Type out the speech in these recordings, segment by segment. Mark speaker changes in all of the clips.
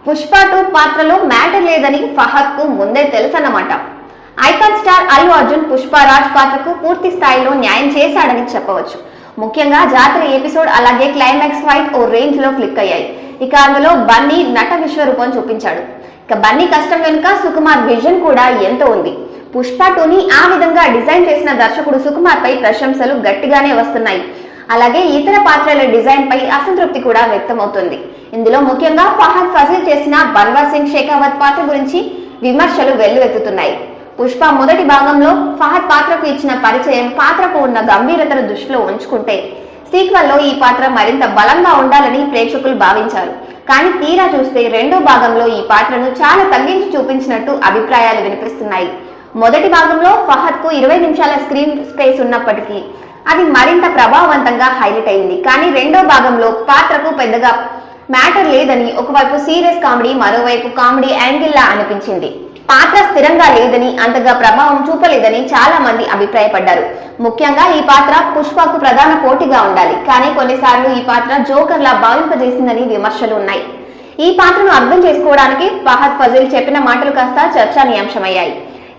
Speaker 1: పుష్ప 2 పాత్రలో మ్యాటర్ లేదని ఫహద్ కు ముందే తెలుసన్నమాట. ఐకాన్ స్టార్ అల్లు అర్జున్ పుష్పరాజ్ పాత్రకు పూర్తి స్థాయిలో న్యాయం చేశాడని చెప్పవచ్చు. ముఖ్యంగా జాతర ఎపిసోడ్ అలాగే క్లైమాక్స్ ఫైట్ ఓ రేంజ్ లో క్లిక్ అయ్యాయి. ఇక అందులో బన్నీ నట విశ్వరూపం చూపించాడు. ఇక బన్నీ కష్టం వెనుక సుకుమార్ విజన్ కూడా ఎంతో ఉంది. పుష్ప 2ని ఆ విధంగా డిజైన్ చేసిన దర్శకుడు సుకుమార్ పై ప్రశంసలు గట్టిగానే వస్తున్నాయి. అలాగే ఇతర పాత్రల డిజైన్ పై అసంతృప్తి కూడా వ్యక్తమవుతుంది. ఇందులో ముఖ్యంగా ఫహద్ ఫజీల్ చేసిన బన్వర్ సింగ్ షెకావత్ పాత్ర గురించి విమర్శలు వెల్లువెత్తుతున్నాయి. పుష్ప మొదటి భాగంలో ఫహద్ పాత్రకు ఇచ్చిన పరిచయం, పాత్రకు ఉన్న గంభీరతను దృష్టిలో ఉంచుకుంటే సీక్వెల్లో ఈ పాత్ర మరింత బలంగా ఉండాలని ప్రేక్షకులు భావించారు. కానీ తీరా చూస్తే రెండో భాగంలో ఈ పాత్రను చాలా తగ్గించి చూపించినట్టు అభిప్రాయాలు వినిపిస్తున్నాయి. మొదటి భాగంలో ఫహద్ కు 20 నిమిషాల స్క్రీన్ స్పేస్ ఉన్నప్పటికీ అది మరింత ప్రభావవంతంగా హైలైట్ అయింది. కానీ రెండో భాగంలో పాత్రకు పెద్దగా మ్యాటర్ లేదని, ఒకవైపు సీరియస్ కామెడీ, మరోవైపు కామెడీ యాంగిల్ లా అనిపించింది. పాత్ర స్థిరంగా లేదని, అంతగా ప్రభావం చూపలేదని చాలా మంది అభిప్రాయపడ్డారు. ముఖ్యంగా ఈ పాత్ర పుష్పకు ప్రధాన పోటీగా ఉండాలి, కానీ కొన్నిసార్లు ఈ పాత్ర జోకర్ లా భావింపజేసిందని విమర్శలు ఉన్నాయి. ఈ పాత్రను అర్థం చేసుకోవడానికి ఫహద్ ఫజీల్ చెప్పిన మాటలు కాస్త చర్చానీయాంశమయ్యాయి.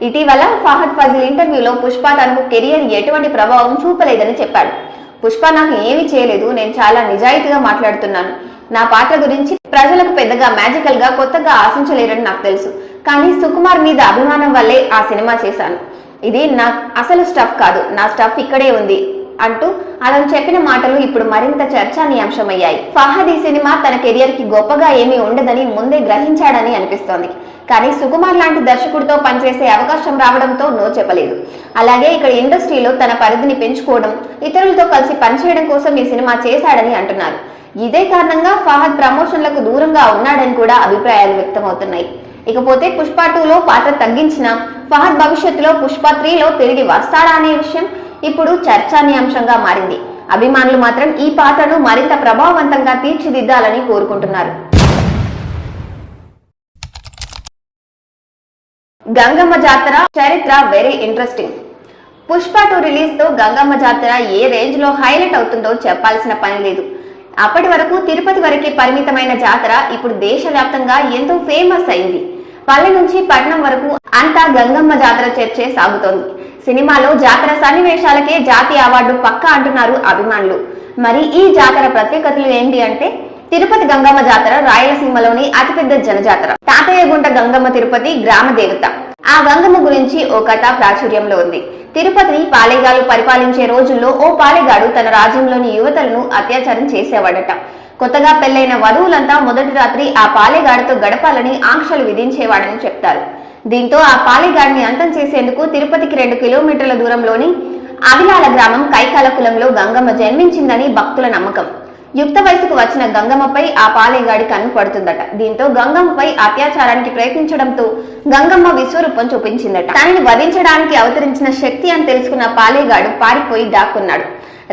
Speaker 1: ఇటీవల ఫహద్ ఫజీల్ ఇంటర్వ్యూలో పుష్ప తనకు కెరియర్ ఎటువంటి ప్రభావం చూపలేదని చెప్పాడు. పుష్ప నాకు ఏమీ చేయలేదు, నేను చాలా నిజాయితీగా మాట్లాడుతున్నాను. నా పాత్ర గురించి ప్రజలకు పెద్దగా మ్యాజికల్ గా కొత్తగా ఆశించలేరని నాకు తెలుసు. కానీ సుకుమార్ మీద అభిమానం వల్లే ఆ సినిమా చేశాను. ఇది నా అసలు స్టఫ్ కాదు, నా స్టఫ్ ఇక్కడే ఉంది అంటూ అతను చెప్పిన మాటలు ఇప్పుడు మరింత చర్చానీయాంశమయ్యాయి. ఫహద్ ఈ సినిమా తన కెరియర్ కి గొప్పగా ఏమీ ఉండదని ముందే గ్రహించాడని అనిపిస్తోంది. కానీ సుకుమార్ లాంటి దర్శకుడితో పనిచేసే అవకాశం రావడంతో నో చెప్పలేదు. అలాగే ఇక్కడ ఇండస్ట్రీలో తన పరిధిని పెంచుకోవడం, ఇతరులతో కలిసి పనిచేయడం కోసం ఈ సినిమా చేశాడని అంటున్నారు. ఇదే కారణంగా ఫహద్ ప్రమోషన్లకు దూరంగా ఉన్నాడని కూడా అభిప్రాయాలు వ్యక్తమవుతున్నాయి. ఇకపోతే పుష్ప 2లో పాత్ర తగ్గించిన ఫహద్ భవిష్యత్తులో పుష్ప 3లో తిరిగి వస్తాడా అనే విషయం ఇప్పుడు చర్చానీయాంశంగా మారింది. అభిమానులు మాత్రం ఈ పాత్రను మరింత ప్రభావవంతంగా తీర్చిదిద్దాలని కోరుకుంటున్నారు. గంగమ్మ జాతర చరిత్ర వెరీ ఇంట్రెస్టింగ్. పుష్ప 2 రిలీజ్ తో గంగమ్మ జాతర ఏ రేంజ్ లో హైలైట్ అవుతుందో చెప్పాల్సిన పని లేదు. అప్పటి వరకు తిరుపతి వరకే పరిమితమైన జాతర ఇప్పుడు దేశవ్యాప్తంగా ఎంతో ఫేమస్ అయింది. పల్లె నుంచి పట్నం వరకు అంతా గంగమ్మ జాతర చర్చే సాగుతోంది. సినిమాలో జాతర సన్నివేశాలకే జాతీయ అవార్డు పక్కా అంటున్నారు అభిమానులు. మరి ఈ జాతర ప్రత్యేకతలు ఏంటి అంటే, తిరుపతి గంగమ్మ జాతర రాయలసీమలోని అతిపెద్ద జనజాతర. తాతయ్యగుంట గంగమ్మ తిరుపతి గ్రామ దేవత. ఆ గంగమ్మ గురించి ఓ కథ ప్రాచుర్యంలో ఉంది. తిరుపతిని పాలేగాలు పరిపాలించే రోజుల్లో ఓ పాలేగాడు తన రాజ్యంలోని యువతలను అత్యాచారం చేసేవాడట. కొత్తగా పెళ్లైన వధువులంతా మొదటి రాత్రి ఆ పాలేగాడితో గడపాలని ఆంక్షలు విధించేవాడని చెప్తారు. దీంతో ఆ పాలేగాడిని అంతం చేసేందుకు తిరుపతికి 2 కిలోమీటర్ల దూరంలోని అవిలాల గ్రామం కైకాల కులంలో గంగమ్మ జన్మించిందని భక్తుల నమ్మకం. యుక్త వయసుకు వచ్చిన గంగమ్మపై ఆ పాలేగాడి కన్ను పడుతుందట. దీంతో గంగమ్మపై అత్యాచారానికి ప్రయత్నించడంతో గంగమ్మ విశ్వరూపం చూపించిందట. తనని వధించడానికి అవతరించిన శక్తి అని తెలుసుకున్న పాలేగాడు పారిపోయి దాక్కున్నాడు.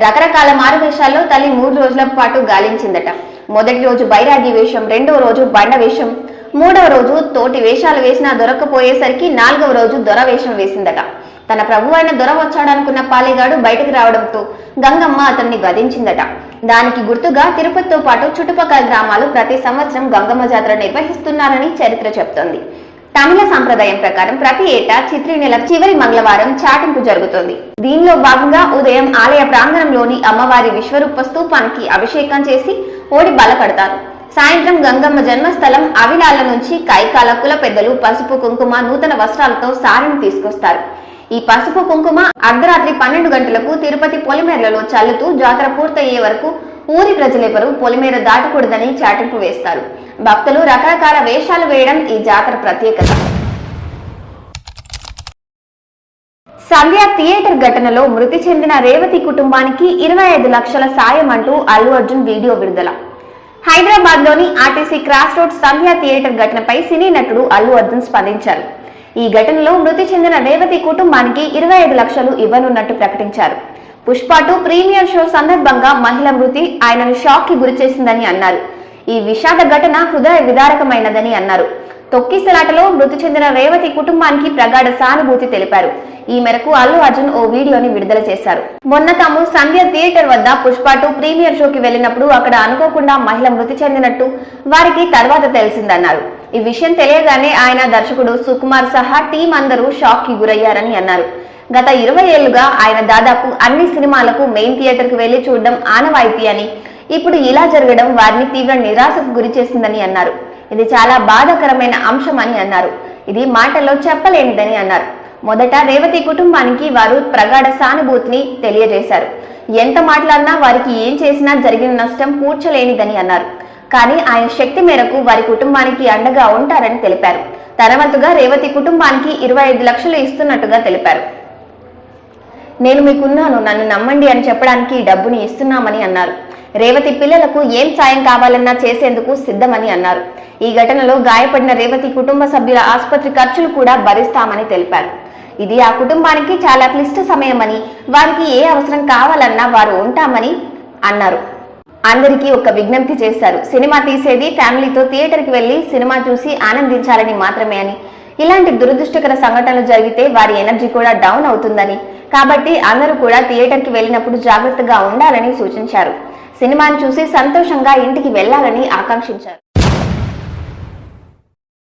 Speaker 1: రకరకాల మారువేషాల్లో తల్లి 3 రోజుల పాటు గాలించిందట. మొదటి రోజు బైరాగి వేషం, రెండవ రోజు బండ వేషం, మూడవ రోజు తోటి వేషాలు వేసినా దొరక్కపోయేసరికి 4వ రోజు దొర వేషం వేసిందట. తన ప్రభు అయిన దొర వచ్చాడనుకున్న పాలేగాడు బయటకు రావడంతో గంగమ్మ అతన్ని వధించిందట. దానికి గుర్తుగా తిరుపతితో పాటు చుట్టుపక్కల గ్రామాలు ప్రతి సంవత్సరం గంగమ్మ జాతర నిర్వహిస్తున్నారని చరిత్ర చెప్తోంది. తమిళ సంప్రదాయం ప్రకారం ప్రతి ఏటా చిత్రీ నెల చివరి మంగళవారం చాటింపు జరుగుతుంది. దీనిలో భాగంగా ఉదయం ఆలయ ప్రాంగణంలోని అమ్మవారి విశ్వరూప స్తూపానికి అభిషేకం చేసి ఓడి బలపడతారు. సాయంత్రం గంగమ్మ జన్మస్థలం అవిలాల నుంచి కైకాల కుల పెద్దలు పసుపు కుంకుమ నూతన వస్త్రాలతో సారిని తీసుకొస్తారు. ఈ పసుపు కుంకుమ అర్ధరాత్రి 12 గంటలకు తిరుపతి పొలిమేరలలో చల్లుతూ జాతర పూర్తయ్యే వరకు ఊరి ప్రజలెవరూ పొలిమేర దాటకూడదని చాటింపు వేస్తారు. భక్తులు రకరకాల వేషాలు వేయడం ఈ జాతర ప్రత్యేకత. సంధ్య థియేటర్ ఘటనలో మృతి చెందిన రేవతి కుటుంబానికి 25 లక్షల సాయం అంటూ అల్లు అర్జున్ వీడియో విడుదల. హైదరాబాద్ లోని ఆర్టీసీ క్రాస్ రోడ్ సంధ్య థియేటర్ ఘటనపై సినీ నటుడు అల్లు అర్జున్ స్పందించారు. ఈ ఘటనలో మృతి చెందిన రేవతి కుటుంబానికి 25 లక్షలు ఇవ్వనున్నట్టు ప్రకటించారు. పుష్ప 2 ప్రీమియర్ షో సందర్భంగా మహిళ మృతి ఆయనను షాక్ కి గురిచేసిందని అన్నారు. ఈ విషాద ఘటన హృదయ విదారకమైనదని అన్నారు. తొక్కిసలాటలో మృతి చెందిన రేవతి కుటుంబానికి ప్రగాఢ సానుభూతి తెలిపారు. ఈ మేరకు అల్లు అర్జున్ ఓ వీడియోని విడుదల చేశారు. మొన్న తాము సంధ్య థియేటర్ వద్ద పుష్ప 2 ప్రీమియర్ షోకి వెళ్లినప్పుడు అక్కడ అనుకోకుండా మహిళ మృతి చెందినట్టు వారికి తర్వాత తెలిసిందన్నారు. ఈ విషయం తెలియగానే ఆయన, దర్శకుడు సుకుమార్ సహా టీం అందరూ షాక్ కి గురయ్యారని అన్నారు. గత 20 ఏళ్లుగా ఆయన దాదాపు అన్ని సినిమాలకు మెయిన్ థియేటర్ కు వెళ్లి చూడడం ఆనవాయితీ అని, ఇప్పుడు ఇలా జరగడం వారిని తీవ్ర నిరాశకు గురి చేసిందని అన్నారు. ఇది చాలా బాధాకరమైన అంశం అని అన్నారు. ఇది మాటల్లో చెప్పలేనిదని అన్నారు. మొదట రేవతి కుటుంబానికి వారు ప్రగాఢ సానుభూతిని తెలియజేశారు. ఎంత మాట్లాడినా, వారికి ఏం చేసినా జరిగిన నష్టం పూడ్చలేనిదని అన్నారు. కానీ ఆయన శక్తి మేరకు వారి కుటుంబానికి అండగా ఉంటారని తెలిపారు. తన వంతుగా రేవతి కుటుంబానికి 25 లక్షలు ఇస్తున్నట్టుగా తెలిపారు. నేను మీకున్నాను, నన్ను నమ్మండి అని చెప్పడానికి ఈ డబ్బుని ఇస్తున్నామని అన్నారు. రేవతి పిల్లలకు ఏం సాయం కావాలన్నా చేసేందుకు సిద్ధమని అన్నారు. ఈ ఘటనలో గాయపడిన రేవతి కుటుంబ సభ్యుల ఆసుపత్రి ఖర్చులు కూడా భరిస్తామని తెలిపారు. ఇది ఆ కుటుంబానికి చాలా క్లిష్ట సమయమని, వారికి ఏ అవసరం కావాలన్నా వారు ఉంటామని అన్నారు. అందరికీ ఒక విజ్ఞప్తి చేశారు. సినిమా తీసేది ఫ్యామిలీతో థియేటర్కి వెళ్లి సినిమా చూసి ఆనందించాలని మాత్రమే అని, ఇలాంటి దురదృష్టకర సంఘటనలు జరిగితే వారి ఎనర్జీ కూడా డౌన్ అవుతుందని, కాబట్టి అందరూ కూడా థియేటర్కి వెళ్ళినప్పుడు జాగ్రత్తగా ఉండాలని సూచించారు. సినిమాను చూసి సంతోషంగా ఇంటికి వెళ్లాలని ఆకాంక్షించారు.